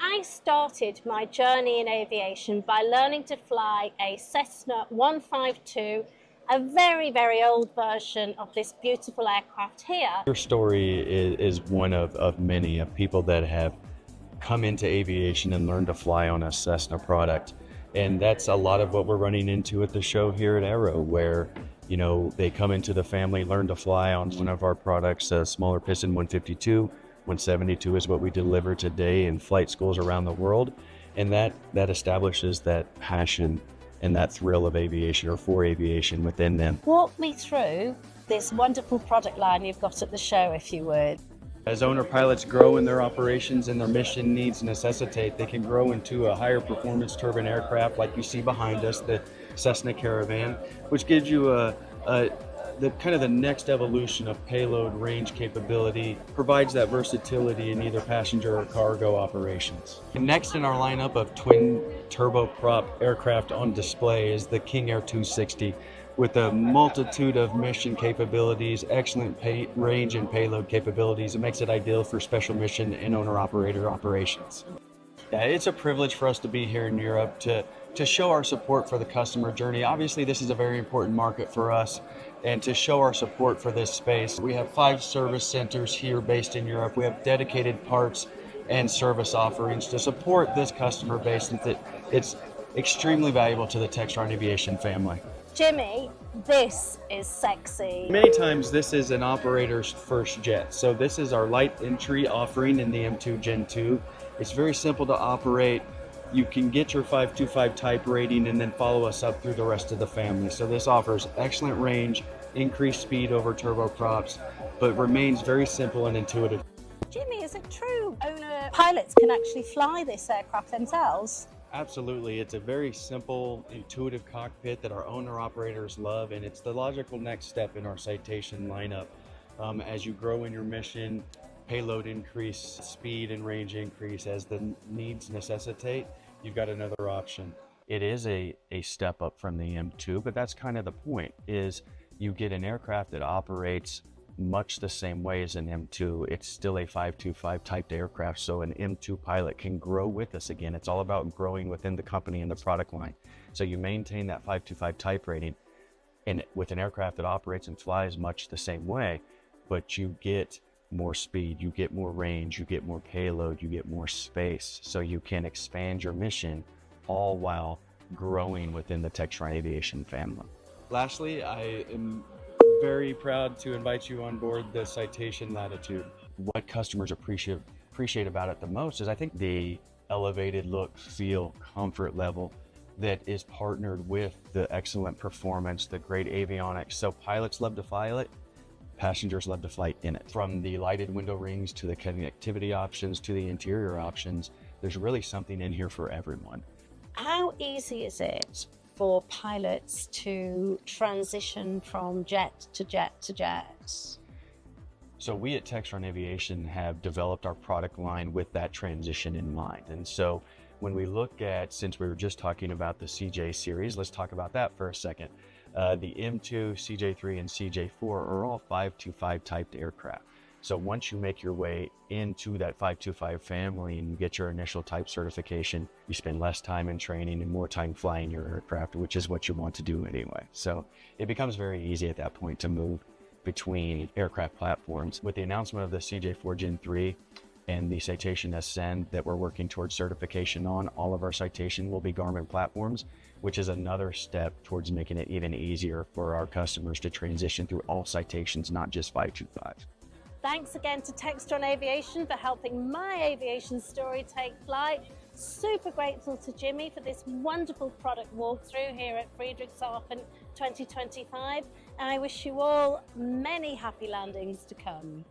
I started my journey in aviation by learning to fly a Cessna 152, a very, very old version of this beautiful aircraft here. Your story is one of many of people that have come into aviation and learned to fly on a Cessna product. And that's a lot of what we're running into at the show here at Aero, where, you know, they come into the family, learn to fly on one of our products, a smaller piston 152. 172 is what we deliver today in flight schools around the world. And that establishes that passion and that thrill of aviation, or for aviation, within them. Walk me through this wonderful product line you've got at the show, if you would. As owner pilots grow in their operations and their mission needs necessitate, they can grow into a higher performance turbine aircraft like you see behind us, the Cessna Caravan, which gives you the kind of the next evolution of payload range capability, provides that versatility in either passenger or cargo operations. And next in our lineup of twin turboprop aircraft on display is the King Air 260, with a multitude of mission capabilities, excellent range and payload capabilities. It makes it ideal for special mission and owner-operator operations. Yeah, it's a privilege for us to be here in Europe to show our support for the customer journey. Obviously, this is a very important market for us, and to show our support for this space. We have 5 service centers here based in Europe. We have dedicated parts and service offerings to support this customer base, and that it's extremely valuable to the Textron Aviation family. Jimmy, this is sexy. Many times this is an operator's first jet. So this is our light entry offering in the M2 Gen 2. It's very simple to operate. You can get your 525 type rating and then follow us up through the rest of the family. So this offers excellent range, increased speed over turboprops, but remains very simple and intuitive. Jimmy, is it true owner pilots can actually fly this aircraft themselves? Absolutely. It's a very simple, intuitive cockpit that our owner operators love, and it's the logical next step in our citation lineup. As you grow in your mission, payload increase, speed and range increase as the needs necessitate, you've got another option. It is a step up from the M2, but that's kind of the point, is you get an aircraft that operates much the same way as an M2. It's still a 525 typed aircraft, so an M2 pilot can grow with us again. It's all about growing within the company and the product line. So you maintain that 525 type rating, and with an aircraft that operates and flies much the same way, but you get more speed, you get more range, you get more payload, you get more space, so you can expand your mission all while growing within the Textron Aviation family. Lastly, I am very proud to invite you on board the Citation Latitude. What customers appreciate about it the most is, I think, the elevated look, feel, comfort level that is partnered with the excellent performance, the great avionics. So pilots love to fly it, passengers love to fly in it. From the lighted window rings to the connectivity options to the interior options, there's really something in here for everyone. How easy is it for pilots to transition from jet to jet to jet? So we at Textron Aviation have developed our product line with that transition in mind. And so when we look at, since we were just talking about the CJ series, let's talk about that for a second. The M2, CJ3, and CJ4 are all 525 typed aircraft. So once you make your way into that 525 family and you get your initial type certification, you spend less time in training and more time flying your aircraft, which is what you want to do anyway. So it becomes very easy at that point to move between aircraft platforms. With the announcement of the CJ4 Gen 3 and the Citation Ascend that we're working towards certification on, all of our citation will be Garmin platforms, which is another step towards making it even easier for our customers to transition through all citations, not just 525. Thanks again to Textron Aviation for helping my aviation story take flight. Super grateful to Jimmy for this wonderful product walkthrough here at Friedrichshafen 2025. And I wish you all many happy landings to come.